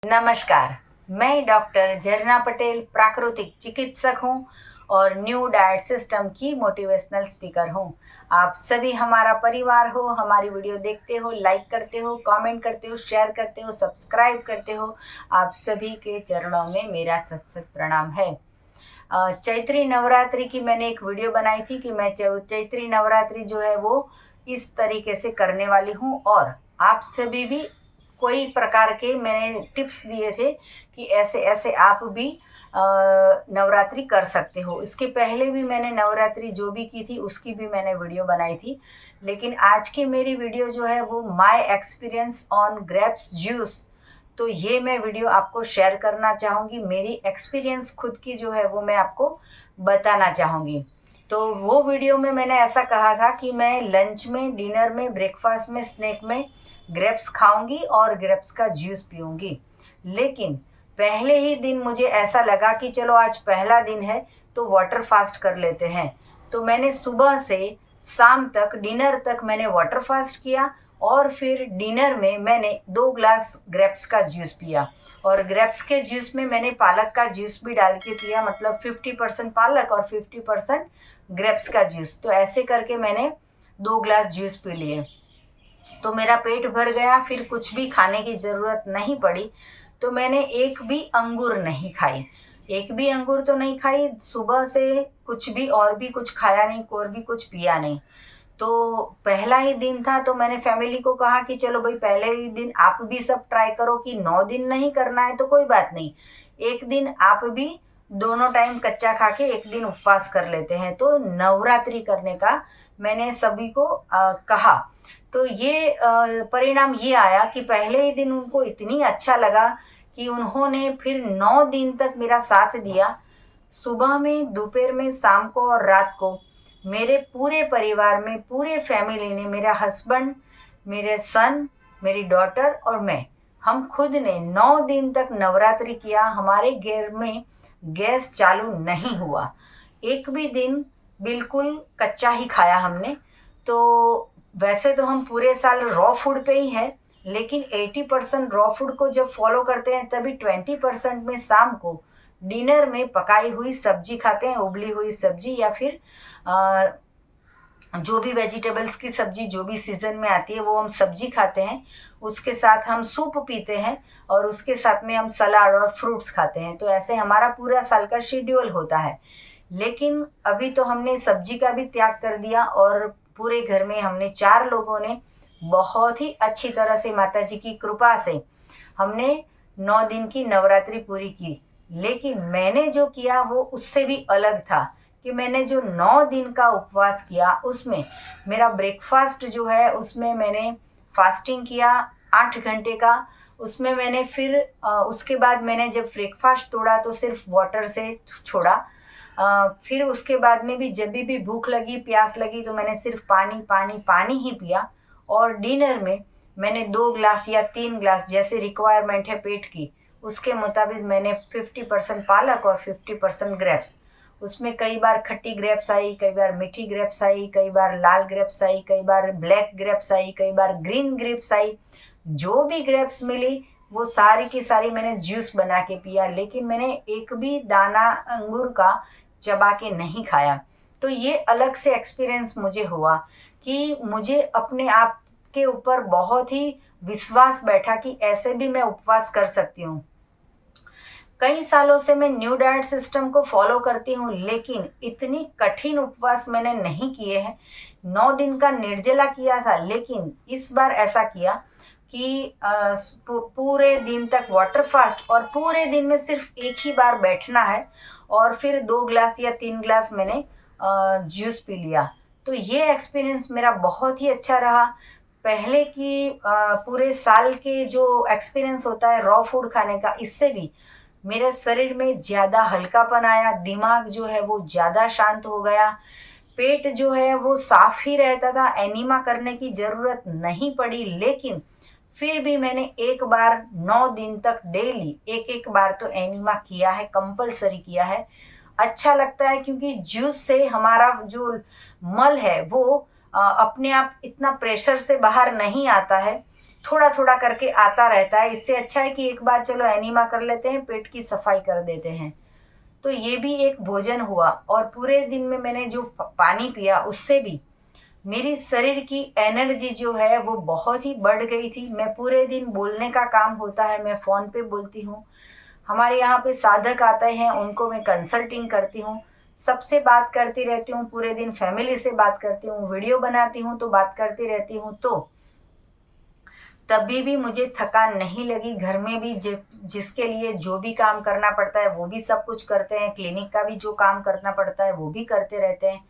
नमस्कार। मैं डॉक्टर झरना पटेल प्राकृतिक चिकित्सक हूँ और न्यू डाइट सिस्टम की मोटिवेशनल स्पीकर हूँ। आप सभी हमारा परिवार हो, हमारी वीडियो देखते हो, लाइक करते हो, कमेंट करते हो, शेयर करते हो, सब्सक्राइब करते हो। आप सभी के चरणों में मेरा सत सत प्रणाम है। चैत्री नवरात्रि की मैंने एक वीडियो बनाई थी कि मैं चैत्री नवरात्रि जो है वो इस तरीके से करने वाली हूँ और आप सभी भी कोई प्रकार के मैंने टिप्स दिए थे कि ऐसे ऐसे आप भी नवरात्रि कर सकते हो। इसके पहले भी मैंने नवरात्रि जो भी की थी उसकी भी मैंने वीडियो बनाई थी, लेकिन आज की मेरी वीडियो जो है वो my experience on grapes juice. तो ये मैं वीडियो आपको शेयर करना चाहूँगी। मेरी एक्सपीरियंस खुद की जो है वो मैं आपको बताना चाहूँगी। तो वो वीडियो में मैंने ऐसा कहा था कि मैं लंच में, डिनर में, ब्रेकफास्ट में, स्नैक में ग्रेप्स खाऊंगी और ग्रेप्स का जूस पीऊंगी। लेकिन पहले ही दिन मुझे ऐसा लगा कि चलो आज पहला दिन है तो वाटर फास्ट कर लेते हैं। तो मैंने सुबह से शाम तक, डिनर तक मैंने वाटर फास्ट किया और फिर डिनर में मैंने 2 ग्लास ग्रेप्स का जूस पिया। और ग्रेप्स के जूस में मैंने पालक का जूस भी डाल के पिया, मतलब 50% पालक और 50% ग्रेप्स का जूस। तो ऐसे करके मैंने 2 ग्लास जूस पी लिए। तो मेरा पेट भर गया, फिर कुछ भी खाने की ज़रूरत नहीं पड़ी। तो मैंने एक भी अंगूर नहीं खाई, एक भी अंगूर तो नहीं खाई। सुबह से कुछ भी और भी कुछ खाया नहीं, और भी कुछ पिया नहीं। तो पहला ही दिन था तो मैंने फैमिली को कहा कि चलो भाई पहले ही दिन आप भी सब ट्राई करो, कि 9 दिन नहीं करना है तो कोई बात नहीं, एक दिन आप भी दोनों टाइम कच्चा खा के एक दिन उपवास कर लेते हैं। तो नवरात्रि करने का मैंने सभी को कहा। तो ये परिणाम ये आया कि पहले ही दिन उनको इतनी अच्छा लगा कि उन्होंने फिर 9 दिन तक मेरा साथ दिया। सुबह में, दोपहर में, शाम को और रात को मेरे पूरे परिवार में, पूरे फैमिली ने, मेरा हस्बैंड, मेरे सन, मेरी डॉटर और मैं, हम खुद ने 9 दिन तक नवरात्रि किया। हमारे घर में गैस चालू नहीं हुआ, एक भी दिन बिल्कुल कच्चा ही खाया हमने। तो वैसे तो हम पूरे साल रॉ फूड पे ही है, लेकिन 80% रॉ फूड को जब फॉलो करते हैं तभी 20% में शाम को डिनर में पकाई हुई सब्जी खाते हैं, उबली हुई सब्जी या फिर जो भी वेजिटेबल्स की सब्जी जो भी सीजन में आती है वो हम सब्जी खाते हैं। उसके साथ हम सूप पीते हैं और उसके साथ में हम सलाद और फ्रूट्स खाते हैं। तो ऐसे हमारा पूरा साल का शेड्यूल होता है। लेकिन अभी तो हमने सब्जी का भी त्याग कर दिया और पूरे घर में हमने 4 लोगों ने बहुत ही अच्छी तरह से माता जी की कृपा से हमने 9 दिन की नवरात्रि पूरी की। लेकिन मैंने जो किया वो उससे भी अलग था कि मैंने जो 9 दिन का उपवास किया उसमें मेरा ब्रेकफास्ट जो है उसमें मैंने फास्टिंग किया 8 घंटे का। उसमें मैंने फिर उसके बाद मैंने जब ब्रेकफास्ट तोड़ा तो सिर्फ वाटर से छोड़ा। फिर उसके बाद में भी जब भी भूख लगी, प्यास लगी तो मैंने सिर्फ पानी पानी पानी ही पिया। और डिनर में मैंने 2 ग्लास या 3 ग्लास, जैसे रिक्वायरमेंट है पेट की उसके मुताबिक, मैंने 50% पालक और 50% ग्रेप्स। उसमें कई बार खट्टी ग्रेप्स आई, कई बार मीठी ग्रेप्स आई, कई बार लाल ग्रेप्स आई, कई बार ब्लैक ग्रेप्स आई, कई बार ग्रीन ग्रेप्स आई। जो भी ग्रेप्स मिली वो सारी की सारी मैंने जूस बना के पिया, लेकिन मैंने एक भी दाना अंगूर का चबा के नहीं खाया। तो ये अलग से एक्सपीरियंस मुझे हुआ कि मुझे अपने आप के ऊपर बहुत ही विश्वास बैठा कि ऐसे भी मैं उपवास कर सकती हूँ। कई सालों से मैं न्यू डाइट सिस्टम को फॉलो करती हूँ, लेकिन इतनी कठिन उपवास मैंने नहीं किए हैं। 9 दिन का निर्जला किया था, लेकिन इस बार ऐसा किया कि पूरे दिन तक वाटर फास्ट और पूरे दिन में सिर्फ एक ही बार बैठना है और फिर 2 ग्लास या 3 ग्लास मैंने जूस पी लिया। तो ये एक्सपीरियंस मेरा बहुत ही अच्छा रहा। पहले की पूरे साल के जो एक्सपीरियंस होता है रॉ फूड खाने का, इससे भी मेरे शरीर में ज़्यादा हल्कापन आया, दिमाग जो है वो ज़्यादा शांत हो गया, पेट जो है वो साफ ही रहता था, एनीमा करने की ज़रूरत नहीं पड़ी। लेकिन फिर भी मैंने एक बार 9 दिन तक डेली एक एक बार तो एनीमा किया है, कंपलसरी किया है। अच्छा लगता है क्योंकि जूस से हमारा जो मल है वो अपने आप इतना प्रेशर से बाहर नहीं आता है। थोड़ा थोड़ा करके आता रहता है। इससे अच्छा है कि एक बार चलो एनीमा कर लेते हैं, पेट की सफाई कर देते हैं। तो ये भी एक भोजन हुआ। और पूरे दिन में मैंने जो पानी पिया उससे भी मेरी शरीर की एनर्जी जो है वो बहुत ही बढ़ गई थी। मैं पूरे दिन बोलने का काम होता है, मैं फ़ोन पे बोलती हूँ। हमारे यहाँ पे साधक आते हैं, उनको मैं कंसल्टिंग करती हूँ, सबसे बात करती रहती हूँ पूरे दिन, फैमिली से बात करती हूँ, वीडियो बनाती हूँ तो बात करती रहती हूँ। तो तभी भी मुझे थकान नहीं लगी। घर में भी जिसके लिए जो भी काम करना पड़ता है वो भी सब कुछ करते हैं, क्लिनिक का भी जो काम करना पड़ता है वो भी करते रहते हैं।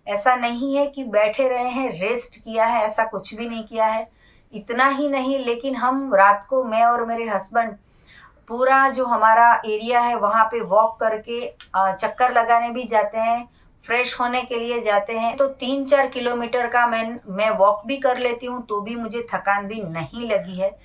ऐसा नहीं है कि बैठे रहे हैं, रेस्ट किया है, ऐसा कुछ भी नहीं किया है। इतना ही नहीं, लेकिन हम रात को, मैं और मेरे हस्बैंड, पूरा जो हमारा एरिया है वहाँ पे वॉक करके चक्कर लगाने भी जाते हैं, फ्रेश होने के लिए जाते हैं। तो 3-4 किलोमीटर का मैं वॉक भी कर लेती हूँ तो भी मुझे थकान भी नहीं लगी है।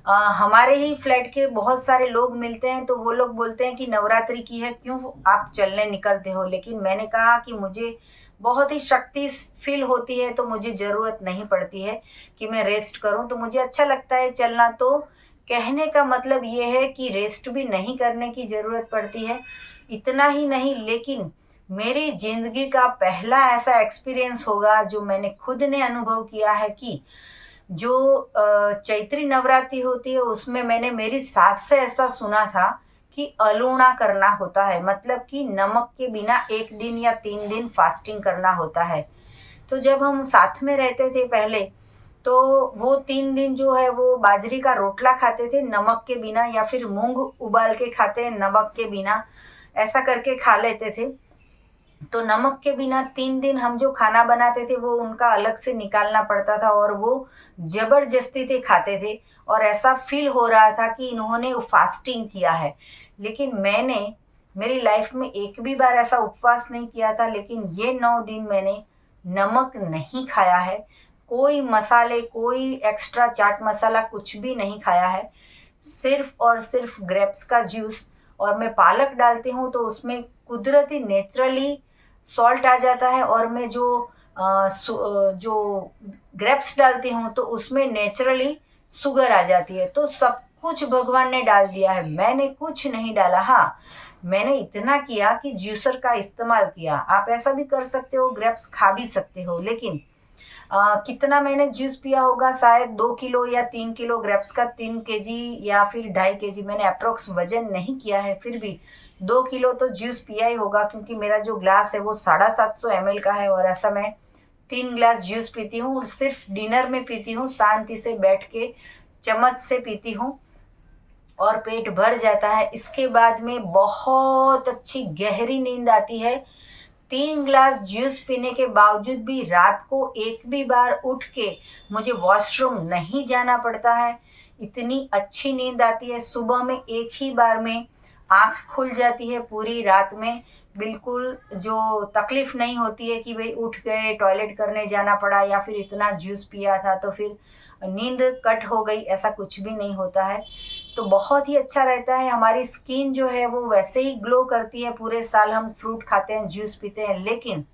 हमारे ही फ्लैट के बहुत सारे लोग मिलते हैं तो वो लोग बोलते हैं कि नवरात्रि की है, क्यों आप चलने निकलते हो। लेकिन मैंने कहा कि मुझे बहुत ही शक्ति फील होती है, तो मुझे ज़रूरत नहीं पड़ती है कि मैं रेस्ट करूं, तो मुझे अच्छा लगता है चलना। तो कहने का मतलब ये है कि रेस्ट भी नहीं करने की ज़रूरत पड़ती है। इतना ही नहीं, लेकिन मेरी ज़िंदगी का पहला ऐसा एक्सपीरियंस होगा जो मैंने खुद ने अनुभव किया है कि जो चैत्री नवरात्रि होती है उसमें मैंने मेरी सास से ऐसा सुना था कि अलोणा करना होता है, मतलब कि नमक के बिना 1 दिन या 3 दिन फास्टिंग करना होता है। तो जब हम साथ में रहते थे पहले, तो वो 3 दिन जो है वो बाजरी का रोटला खाते थे नमक के बिना, या फिर मूंग उबाल के खाते हैं नमक के बिना, ऐसा करके खा लेते थे। तो नमक के बिना 3 दिन हम जो खाना बनाते थे वो उनका अलग से निकालना पड़ता था, और वो जबरदस्ती से खाते थे। और ऐसा फील हो रहा था कि इन्होंने फास्टिंग किया है। लेकिन मैंने मेरी लाइफ में एक भी बार ऐसा उपवास नहीं किया था, लेकिन ये 9 दिन मैंने नमक नहीं खाया है, कोई मसाले, कोई एक्स्ट्रा चाट मसाला कुछ भी नहीं खाया है। सिर्फ और सिर्फ ग्रेप्स का जूस, और मैं पालक डालती हूँ तो उसमें कुदरती नेचुरली सॉल्ट आ जाता है, और मैं जो ग्रेप्स डालती हूँ तो उसमें नेचुरली शुगर आ जाती है। तो सब कुछ भगवान ने डाल दिया है, मैंने कुछ नहीं डाला। हाँ, मैंने इतना किया कि जूसर का इस्तेमाल किया। आप ऐसा भी कर सकते हो, ग्रेप्स खा भी सकते हो। लेकिन कितना मैंने जूस पिया होगा, शायद 2 किलो या 3 किलो ग्रेप्स का, 3 केजी या फिर 2.5 केजी, मैंने अप्रोक्स वजन नहीं किया है, फिर भी 2 किलो तो जूस पिया ही होगा। क्योंकि मेरा जो ग्लास है वो 750 ml का है, और ऐसा मैं 3 ग्लास जूस पीती हूँ। सिर्फ डिनर में पीती हूँ, शांति से बैठ के चम्मच से पीती हूँ और पेट भर जाता है। इसके बाद में बहुत अच्छी गहरी नींद आती है। 3 ग्लास जूस पीने के बावजूद भी रात को एक भी बार उठ के मुझे वॉशरूम नहीं जाना पड़ता है। इतनी अच्छी नींद आती है। सुबह में एक ही बार में आँख खुल जाती है, पूरी रात में बिल्कुल जो तकलीफ नहीं होती है कि भाई उठ गए, टॉयलेट करने जाना पड़ा, या फिर इतना जूस पिया था तो फिर नींद कट हो गई, ऐसा कुछ भी नहीं होता है। तो बहुत ही अच्छा रहता है। हमारी स्किन जो है वो वैसे ही ग्लो करती है। पूरे साल हम फ्रूट खाते हैं, जूस पीते हैं, लेकिन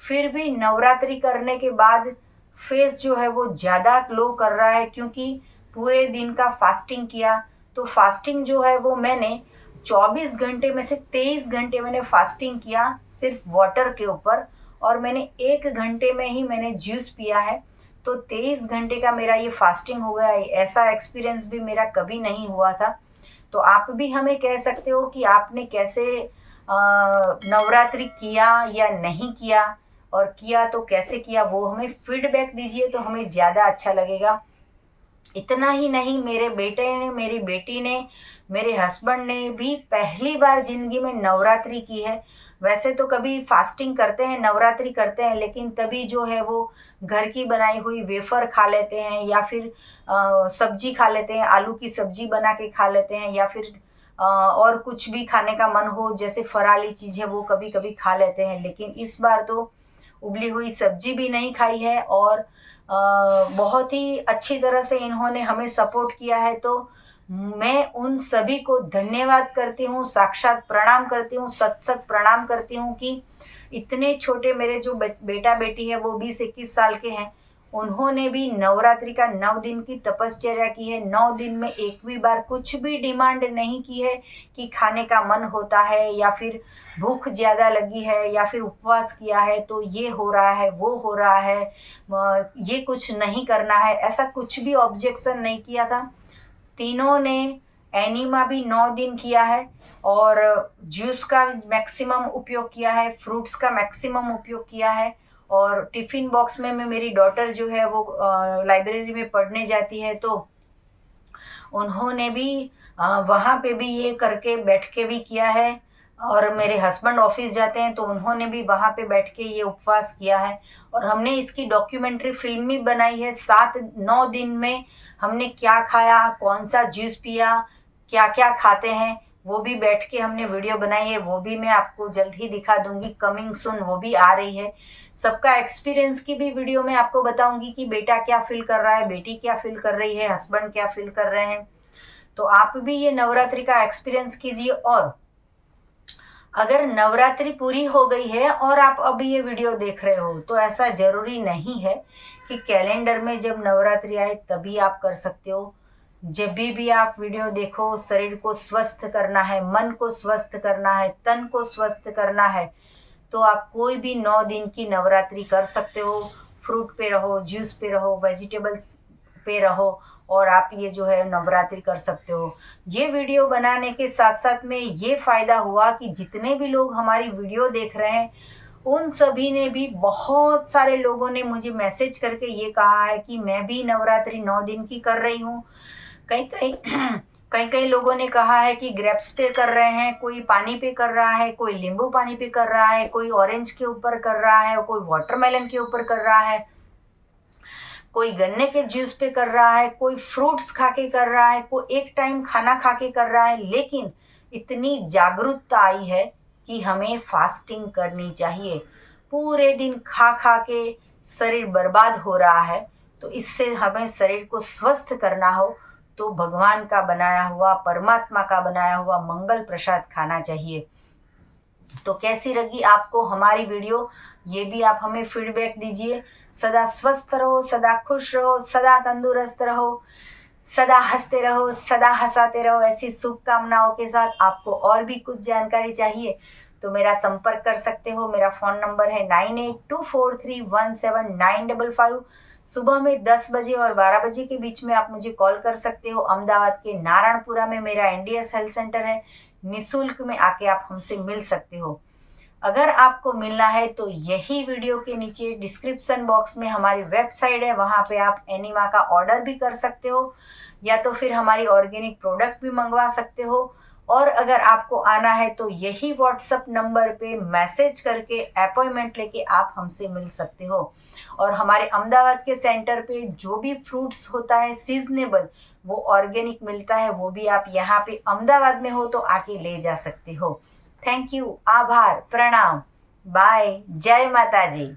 फिर भी नवरात्रि करने के बाद फेस जो है वो ज़्यादा ग्लो कर रहा है, क्योंकि पूरे दिन का फास्टिंग किया। तो फास्टिंग जो है वो मैंने 24 घंटे में से 23 घंटे मैंने फास्टिंग किया सिर्फ वाटर के ऊपर, और मैंने 1 घंटे में ही मैंने जूस पिया है। तो 23 घंटे का मेरा ये फास्टिंग हो गया। ऐसा एक्सपीरियंस भी मेरा कभी नहीं हुआ था। तो आप भी हमें कह सकते हो कि आपने कैसे नवरात्रि किया या नहीं किया, और किया तो कैसे किया, वो हमें फीडबैक दीजिए तो हमें ज़्यादा अच्छा लगेगा। इतना ही नहीं, मेरे बेटे ने, मेरी बेटी ने, मेरे हस्बैंड ने भी पहली बार ज़िंदगी में नवरात्रि की है। वैसे तो कभी फास्टिंग करते हैं, नवरात्रि करते हैं, लेकिन तभी जो है वो घर की बनाई हुई वेफ़र खा लेते हैं, या फिर सब्जी खा लेते हैं, आलू की सब्जी बना के खा लेते हैं, या फिर और कुछ भी खाने का मन हो जैसे फराली चीज़ें वो कभी कभी खा लेते हैं। लेकिन इस बार तो उबली हुई सब्जी भी नहीं खाई है, और बहुत ही अच्छी तरह से इन्होंने हमें सपोर्ट किया है। तो मैं उन सभी को धन्यवाद करती हूँ, साक्षात प्रणाम करती हूँ, सत सत प्रणाम करती हूँ कि इतने छोटे मेरे जो बेटा बेटी है वो 20-21 साल के हैं, उन्होंने भी नवरात्रि का 9 दिन की तपश्चर्या की है। 9 दिन में एक भी बार कुछ भी डिमांड नहीं की है कि खाने का मन होता है या फिर भूख ज़्यादा लगी है या फिर उपवास किया है तो ये हो रहा है वो हो रहा है, ये कुछ नहीं करना है, ऐसा कुछ भी ऑब्जेक्शन नहीं किया था। तीनों ने एनीमा भी 9 दिन किया है और जूस का मैक्सिमम उपयोग किया है, फ्रूट्स का मैक्सिमम उपयोग किया है। और टिफ़िन बॉक्स में मैं, मेरी डॉटर जो है वो लाइब्रेरी में पढ़ने जाती है तो उन्होंने भी वहाँ पे भी ये करके बैठ के भी किया है। और मेरे हस्बैंड ऑफिस जाते हैं तो उन्होंने भी वहाँ पे बैठ के ये उपवास किया है। और हमने इसकी डॉक्यूमेंट्री फिल्म भी बनाई है। 7-9 दिन में हमने क्या खाया, कौन सा जूस पिया, क्या क्या खाते हैं, वो भी बैठ के हमने वीडियो बनाई है। वो भी मैं आपको जल्द ही दिखा दूंगी, कमिंग सून वो भी आ रही है। सबका एक्सपीरियंस की भी वीडियो मैं आपको बताऊंगी कि बेटा क्या फील कर रहा है, बेटी क्या फील कर रही है, हस्बैंड क्या फील कर रहे हैं। तो आप भी ये नवरात्रि का एक्सपीरियंस कीजिए। और अगर नवरात्रि पूरी हो गई है और आप अभी ये वीडियो देख रहे हो तो ऐसा जरूरी नहीं है कि कैलेंडर में जब नवरात्रि आए तभी आप कर सकते हो। जब भी आप वीडियो देखो, शरीर को स्वस्थ करना है, मन को स्वस्थ करना है, तन को स्वस्थ करना है, तो आप कोई भी 9 दिन की नवरात्रि कर सकते हो। फ्रूट पे रहो, जूस पे रहो, वेजिटेबल्स पे रहो और आप ये जो है नवरात्रि कर सकते हो। ये वीडियो बनाने के साथ साथ में ये फ़ायदा हुआ कि जितने भी लोग हमारी वीडियो देख रहे हैं उन सभी ने भी, बहुत सारे लोगों ने मुझे मैसेज करके ये कहा है कि मैं भी नवरात्रि 9 दिन की कर रही हूँ। कई कई कई कई लोगों ने कहा है कि ग्रेप्स पे कर रहे हैं, कोई पानी पे कर रहा है, कोई नींबू पानी पे कर रहा है, कोई ऑरेंज के ऊपर कर रहा है, कोई वाटरमेलन के ऊपर कर रहा है, कोई गन्ने के जूस पे कर रहा है, कोई फ्रूट्स खा के कर रहा है, कोई एक टाइम खाना खा के कर रहा है। लेकिन इतनी जागरूकता आई है कि हमें फास्टिंग करनी चाहिए। पूरे दिन खा खा के शरीर बर्बाद हो रहा है, तो इससे हमें शरीर को स्वस्थ करना हो तो भगवान का बनाया हुआ, परमात्मा का बनाया हुआ मंगल प्रसाद खाना चाहिए। तो कैसी लगी आपको हमारी वीडियो, ये भी आप हमें फीडबैक दीजिए। सदा स्वस्थ रहो, सदा खुश रहो, सदा तंदुरुस्त रहो, सदा हंसते रहो, सदा हंसाते रहो। ऐसी शुभकामनाओं के साथ आपको और भी कुछ जानकारी चाहिए तो मेरा संपर्क कर सकते हो। मेरा फ़ोन नंबर है 9824317955। सुबह में 10 बजे और 12 बजे के बीच में आप मुझे कॉल कर सकते हो। अहमदाबाद के नारायणपुरा में मेरा NDS हेल्थ सेंटर है। निःशुल्क में आके आप हमसे मिल सकते हो। अगर आपको मिलना है तो यही वीडियो के नीचे डिस्क्रिप्शन बॉक्स में हमारी वेबसाइट है, वहाँ पे आप एनिमा का ऑर्डर भी कर सकते हो या तो फिर हमारी ऑर्गेनिक प्रोडक्ट भी मंगवा सकते हो। और अगर आपको आना है तो यही व्हाट्सएप नंबर पे मैसेज करके अपॉइंटमेंट लेके आप हमसे मिल सकते हो। और हमारे अहमदाबाद के सेंटर पे जो भी फ्रूट्स होता है सीजनेबल, वो ऑर्गेनिक मिलता है, वो भी आप यहाँ पे अहमदाबाद में हो तो आके ले जा सकते हो। थैंक यू, आभार, प्रणाम, बाय, जय माता जी।